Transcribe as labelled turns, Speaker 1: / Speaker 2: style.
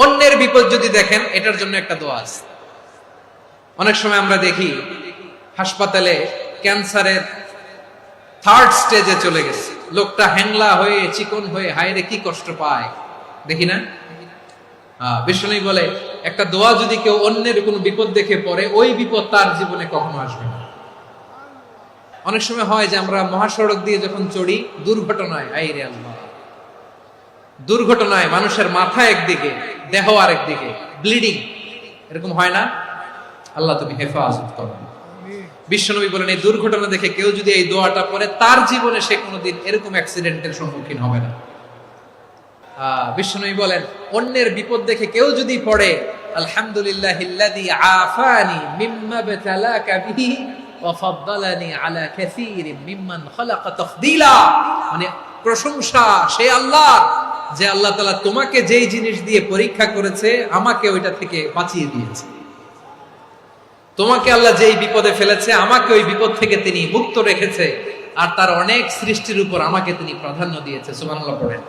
Speaker 1: অন্যের বিপদ যদি দেখেন, এটার জন্য একটা দোয়া আছে। অনেক সময় আমরা দেখি হাসপাতালে ক্যান্সারের 3rd স্টেজে চলে গেছে, লোকটা হ্যাংলা হয়ে চিকন হয়ে হায়রে কি কষ্ট পায়, দেখি না? বিষ্ণু বলে একটা দোয়া যদি কেউ অন্যের কোনো বিপদ দেখে পড়ে, ওই বিপদ তার জীবনে কখনো আসবে না। অনেক সময় হয় যে আমরা মহাসড়ক দিয়ে যখন চড়ি, দুর্ঘটনায়, আইরে আল্লাহ, দুর্ঘটনায় মানুষের মাথা একদিকে, দেহ আরেকদিকে, ব্লিডিং, এরকম হয় না? আল্লাহ তুমি হেফাজত করো। বিশ্বনবী বলেন এই দুর্ঘটনা দেখে কেউ যদি এই দোয়াটা পড়ে, তার জীবনে সে কোনোদিন এরকম অ্যাক্সিডেন্টের সম্মুখীন হবে না। বিশ্বনবী বলেন অন্যের বিপদ দেখে কেউ যদি পড়ে, আলহামদুলিল্লাহিল্লাযী আফানি মিম্মা বাতালাকা বিহি ওয়া ফাদ্দালানি আলা কাসীরিন মিম্মান খালাকা তাফদীলা, মানে প্রশংসা সে আল্লাহ, যে আল্লাহ তাআলা তোমাকে যেই জিনিস দিয়ে পরীক্ষা করেছে, আমাকে ওইটা থেকে বাঁচিয়ে দিয়েছে। তোমাকে আল্লাহ যেই বিপদে ফেলেছে, আমাকে ওই বিপদ থেকে তিনি মুক্ত রেখেছে, আর তার অনেক সৃষ্টির উপর আমাকে তিনি প্রাধান্য দিয়েছে। সুবহানাল্লাহ পড়েন।